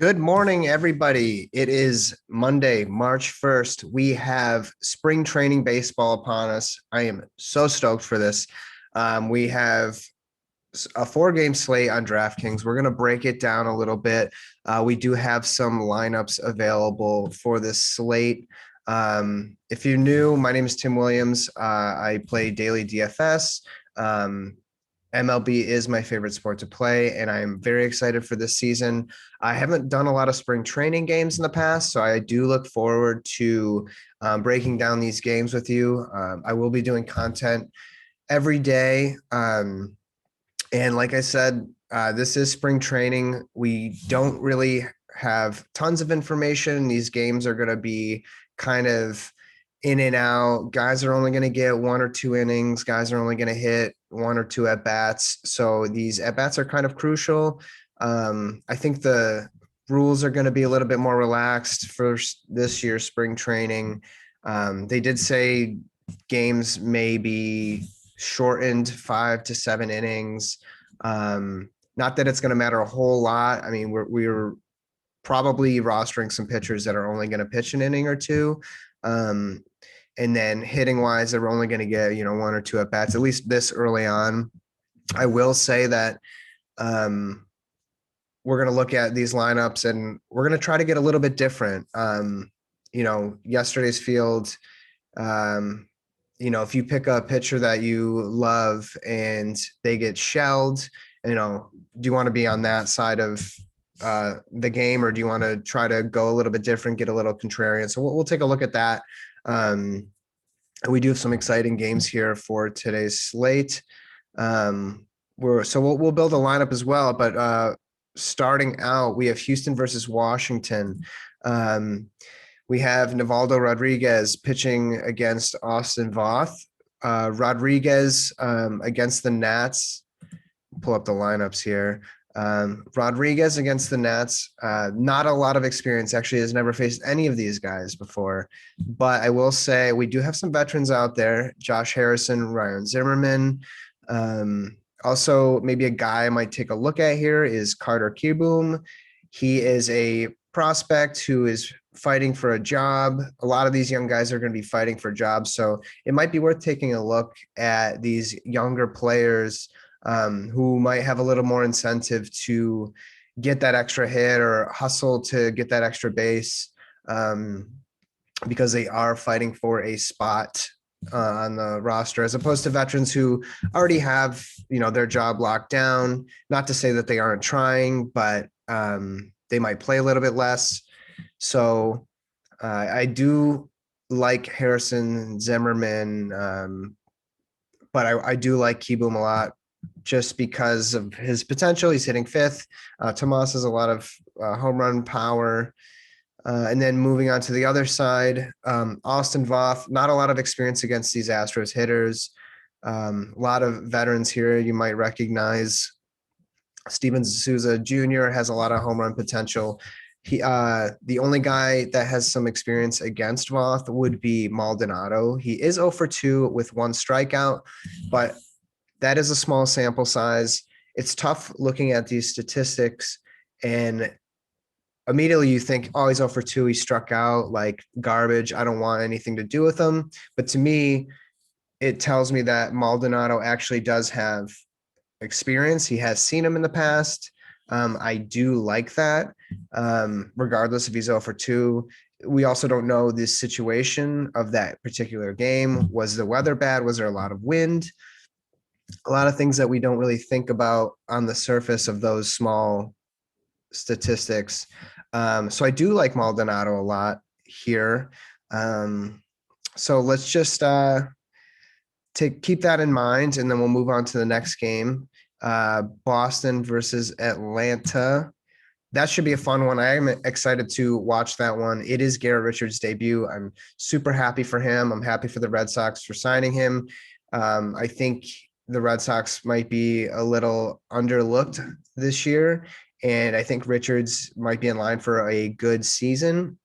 Good morning, everybody. It is Monday, March 1st. We have spring training baseball upon us. I am so stoked for this. We have a 4-game slate on DraftKings. We're going to break it down a little bit. We do have some lineups available for this slate. If you're new, my name is Tim Williams. I play daily DFS. MLB is my favorite sport to play, and I'm very excited for this season. I haven't done a lot of spring training games in the past, so I do look forward to breaking down these games with you. I will be doing content every day. And like I said, this is spring training. We don't really have tons of information. These games are going to be kind of in and out. Guys are only going to get 1 or 2 innings. Guys are only going to hit 1 or 2 at bats. So these at bats are kind of crucial. I think the rules are going to be a little bit more relaxed for this year's spring training. They did say games may be shortened 5 to 7 innings. Not that it's going to matter a whole lot. I mean, we're probably rostering some pitchers that are only going to pitch an inning or two. And then hitting wise, they're only going to get, 1 or 2 at bats, at least this early on. I will say that we're going to look at these lineups and we're going to try to get a little bit different. Yesterday's field, if you pick a pitcher that you love and they get shelled, do you want to be on that side of the game, or do you want to try to go a little bit different, get a little contrarian? So we'll take a look at that. And we do have some exciting games here for today's slate. We'll build a lineup as well, but starting out, we have Houston versus Washington. We have Nivaldo Rodriguez pitching against Austin Vaugh. Rodriguez against the Nats. Pull up the lineups here. Rodriguez against the Nats, not a lot of experience, actually has never faced any of these guys before, but I will say we do have some veterans out there. Josh Harrison, Ryan Zimmerman. Also maybe a guy I might take a look at here is Carter Cuboom. He is a prospect who is fighting for a job. A lot of these young guys are going to be fighting for jobs, so it might be worth taking a look at these younger players who might have a little more incentive to get that extra hit or hustle to get that extra base, because they are fighting for a spot on the roster, as opposed to veterans who already have, their job locked down. Not to say that they aren't trying, but they might play a little bit less. So I do like Harrison, Zimmerman, but I do like Cuboom a lot, just because of his potential. He's hitting 5th. Tomas has a lot of home run power. And then moving on to the other side, Austin Voth, not a lot of experience against these Astros hitters. A lot of veterans here you might recognize. Steven Souza Jr. has a lot of home run potential. He, the only guy that has some experience against Voth would be Maldonado. He is 0 for 2 with 1 strikeout, but that is a small sample size. It's tough looking at these statistics and immediately you think, oh, he's 0 for 2. He struck out like garbage. I don't want anything to do with him. But to me, it tells me that Maldonado actually does have experience. He has seen him in the past. I do like that, regardless if he's 0 for 2. We also don't know the situation of that particular game. Was the weather bad? Was there a lot of wind? A lot of things that we don't really think about on the surface of those small statistics. So I do like Maldonado a lot here. So let's just keep that in mind, and then we'll move on to the next game. Boston versus Atlanta. That should be a fun one. I am excited to watch that one. It is Garrett Richards' debut. I'm super happy for him. I'm happy for the Red Sox for signing him. I think the Red Sox might be a little underlooked this year, and I think Richards might be in line for a good season.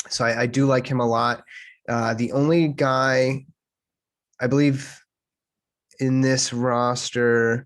So I do like him a lot. The only guy, I believe, in this roster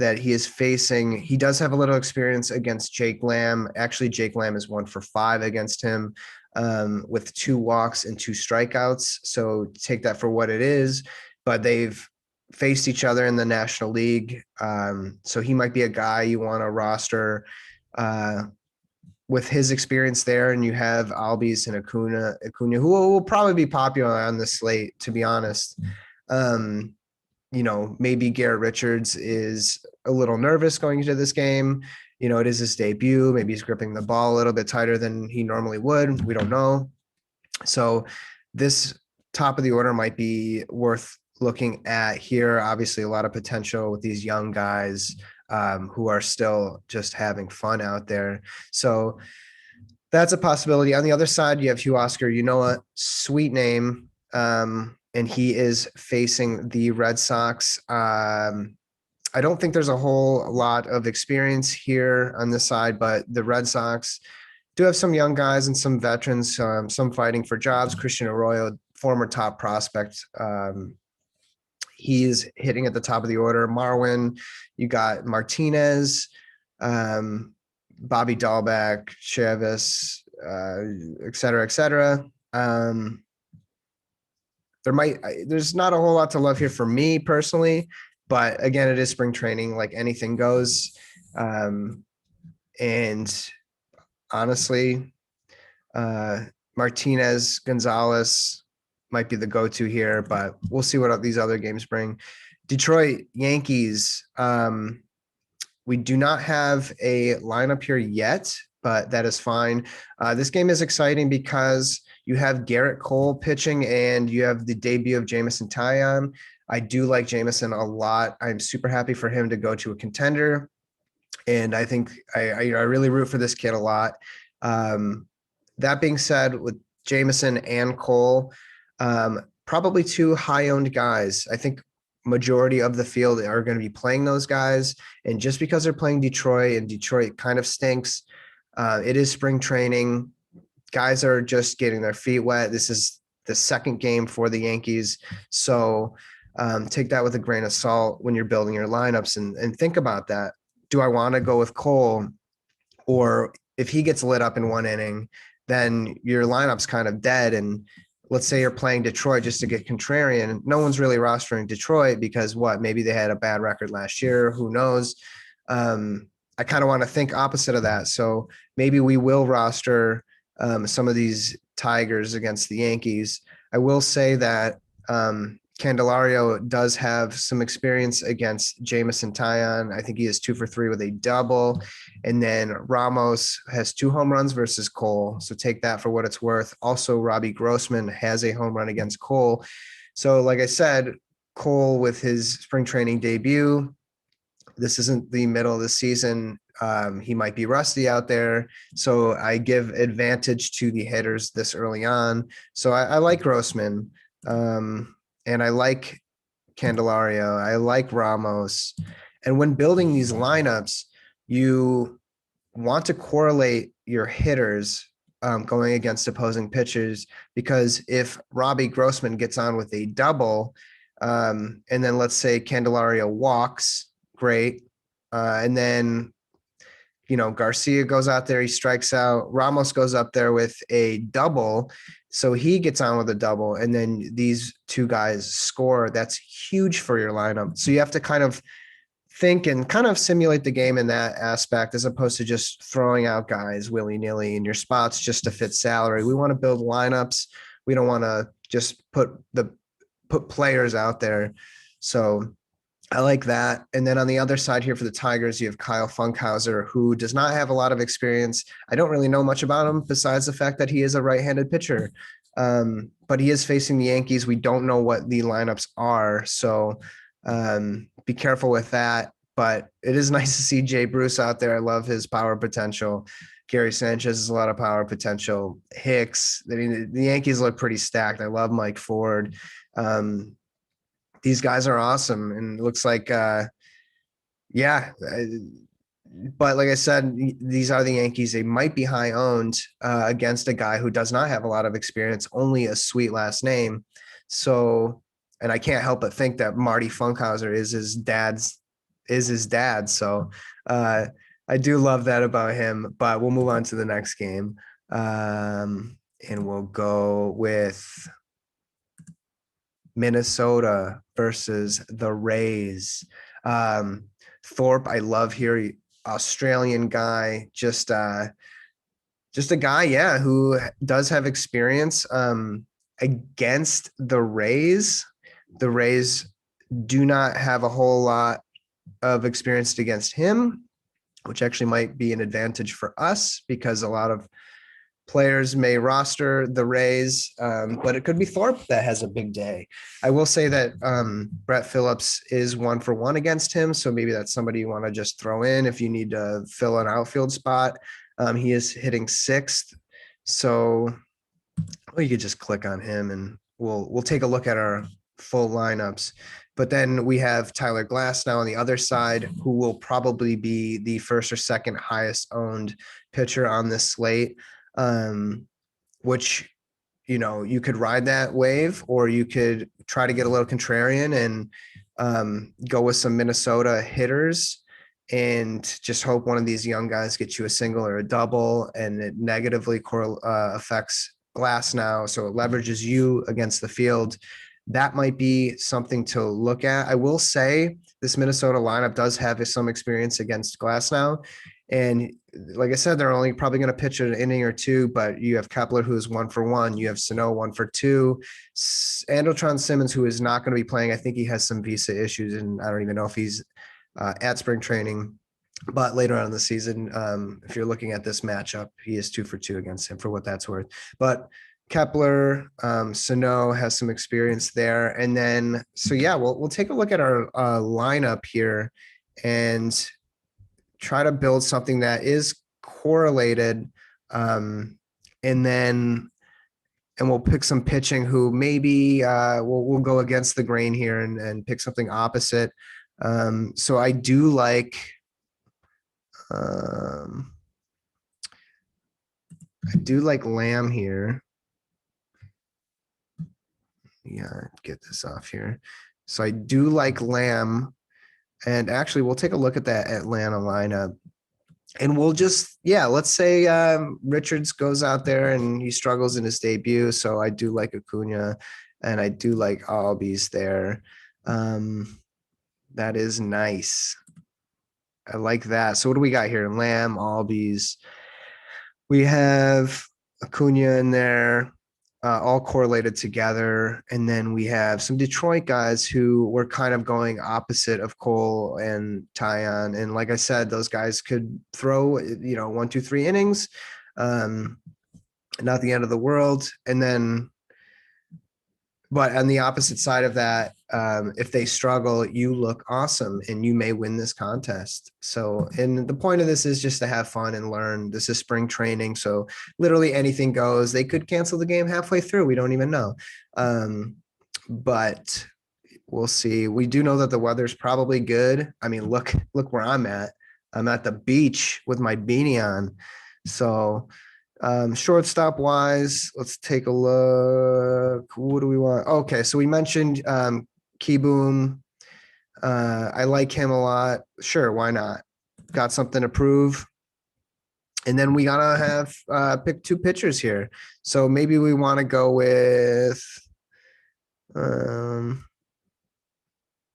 that he is facing. He does have a little experience against Jake Lamb. Actually, Jake Lamb is 1 for 5 against him, with 2 walks and 2 strikeouts. So take that for what it is. But they've faced each other in the National League. So he might be a guy you want to roster with his experience there. And you have Albies and Acuna, who will probably be popular on the slate, to be honest. Maybe Garrett Richards is a little nervous going into this game. It is his debut. Maybe he's gripping the ball a little bit tighter than he normally would. We don't know. So this top of the order might be worth looking at here. Obviously, a lot of potential with these young guys who are still just having fun out there. So that's a possibility. On the other side, you have Hugh Oscar, a sweet name. And he is facing the Red Sox. I don't think there's a whole lot of experience here on this side, but the Red Sox do have some young guys and some veterans, some fighting for jobs. Christian Arroyo, former top prospect. He's hitting at the top of the order. Marwin, you got Martinez, Bobby Dahlbeck, Chavis, et cetera, et cetera. There's not a whole lot to love here for me personally, but again, it is spring training, like anything goes. And honestly, Martinez, Gonzalez might be the go-to here, but we'll see what these other games bring. Detroit Yankees. We do not have a lineup here yet, but that is fine. This game is exciting because you have Garrett Cole pitching and you have the debut of Jameson Taillon. I do like Jameson a lot. I'm super happy for him to go to a contender. And I think I really root for this kid a lot. That being said, with Jameson and Cole, probably 2 high-owned guys. I think majority of the field are going to be playing those guys. And just because they're playing Detroit and Detroit kind of stinks, it is spring training. Guys are just getting their feet wet. This is the second game for the Yankees. So take that with a grain of salt when you're building your lineups and think about that. Do I want to go with Cole? Or if he gets lit up in 1 inning, then your lineup's kind of dead. And let's say you're playing Detroit just to get contrarian. No one's really rostering Detroit because maybe they had a bad record last year. Who knows? I kind of want to think opposite of that. So maybe we will roster some of these Tigers against the Yankees. I will say that Candelario does have some experience against Jameson Taillon. I think he is 2 for 3 with a double. And then Ramos has 2 home runs versus Cole. So take that for what it's worth. Also, Robbie Grossman has a home run against Cole. So like I said, Cole with his spring training debut, this isn't the middle of the season. He might be rusty out there. So I give advantage to the hitters this early on. So I like Grossman. And I like Candelario. I like Ramos. And when building these lineups, you want to correlate your hitters going against opposing pitchers, because if Robbie Grossman gets on with a double, and then let's say Candelario walks, great. And then, Garcia goes out there, he strikes out. Ramos goes up there with a double. So he gets on with a double, and then these 2 guys score. That's huge for your lineup. So you have to kind of think and kind of simulate the game in that aspect, as opposed to just throwing out guys willy-nilly in your spots just to fit salary. We want to build lineups. We don't want to just put players out there. So I like that. And then on the other side here for the Tigers, you have Kyle Funkhauser, who does not have a lot of experience. I don't really know much about him besides the fact that he is a right-handed pitcher. But he is facing the Yankees. We don't know what the lineups are. So be careful with that. But it is nice to see Jay Bruce out there. I love his power potential. Gary Sanchez has a lot of power potential. Hicks. I mean, the Yankees look pretty stacked. I love Mike Ford. These guys are awesome. And it looks like, but like I said, these are the Yankees. They might be high owned against a guy who does not have a lot of experience, only a sweet last name. So, and I can't help but think that Marty Funkhauser is his dad's is his dad. So I do love that about him, but we'll move on to the next game. And we'll go with Minnesota versus the Rays. Thorpe, I love here. Australian guy, just a guy, yeah, who does have experience against the Rays. The Rays do not have a whole lot of experience against him, which actually might be an advantage for us because a lot of players may roster the Rays, but it could be Thorpe that has a big day. I will say that Brett Phillips is 1-for-1 against him, so maybe that's somebody you want to just throw in if you need to fill an outfield spot. He is hitting 6th, so you could just click on him and we'll take a look at our full lineups. But then we have Tyler Glass now on the other side, who will probably be the first or second highest owned pitcher on this slate, which, you could ride that wave, or you could try to get a little contrarian and go with some Minnesota hitters and just hope one of these young guys gets you a single or a double, and it negatively affects Glass now. So it leverages you against the field. That might be something to look at. I will say this Minnesota lineup does have some experience against Glass now. And like I said, they're only probably going to pitch an inning or two, but you have Kepler, who's 1-for-1. You have Sano 1-for-2. Andrelton Simmons, who is not going to be playing. I think he has some visa issues, and I don't even know if he's at spring training. But later on in the season, if you're looking at this matchup, he is 2-for-2 against him, for what that's worth. But Kepler, Sano has some experience there. And then, so yeah, we'll take a look at our lineup here and try to build something that is correlated. And we'll pick some pitching who maybe we'll go against the grain here and pick something opposite. So I do like Lamb here. Yeah, get this off here. So I do like Lamb, and actually we'll take a look at that Atlanta lineup, and we'll just, let's say Richards goes out there and he struggles in his debut. So I do like Acuna, and I do like Albies there. That is nice. I like that. So what do we got here? Lamb, Albies. We have Acuna in there, all correlated together. And then we have some Detroit guys who were kind of going opposite of Cole and Tyon. And like I said, those guys could throw, 1, 2, 3 innings. Not the end of the world. And then, but on the opposite side of that, if they struggle, you look awesome and you may win this contest. So, and the point of this is just to have fun and learn. This is spring training, so literally anything goes. They could cancel the game halfway through. We don't even know. But we'll see. We do know that the weather's probably good. I mean, look where I'm at. I'm at the beach with my beanie on. So shortstop wise, let's take a look. What do we want? Okay, so we mentioned Cuboom. I like him a lot. Sure, why not? Got something to prove. And then we gotta have pick 2 pitchers here. So maybe we want to go with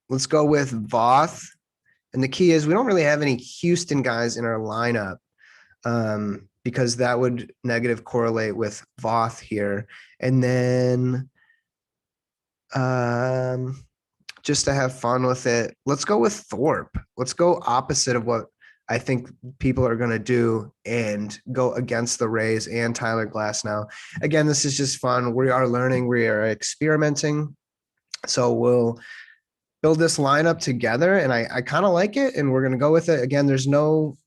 let's go with Vaugh. And the key is we don't really have any Houston guys in our lineup. Because that would negative correlate with Vaugh here. And then just to have fun with it, let's go with Thorpe. Let's go opposite of what I think people are going to do and go against the Rays and Tyler Glass now. Again, this is just fun. We are learning. We are experimenting. So we'll build this lineup together, and I kind of like it, and we're going to go with it. Again, there's no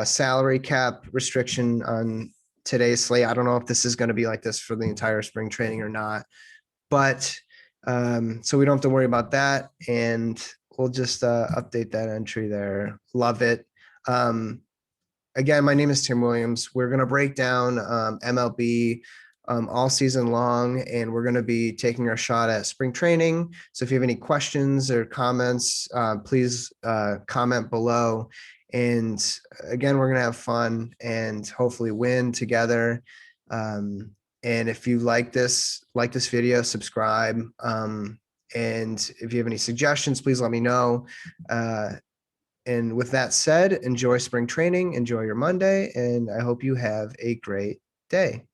salary cap restriction on today's slate. I don't know if this is going to be like this for the entire spring training or not, but so we don't have to worry about that. And we'll just update that entry there. Love it. Again, my name is Tim Williams. We're going to break down MLB all season long, and we're going to be taking our shot at spring training. So if you have any questions or comments, please comment below. And again, we're going to have fun and hopefully win together. And if you like this video, subscribe. And if you have any suggestions, please let me know. And with that said, enjoy spring training, enjoy your Monday, and I hope you have a great day.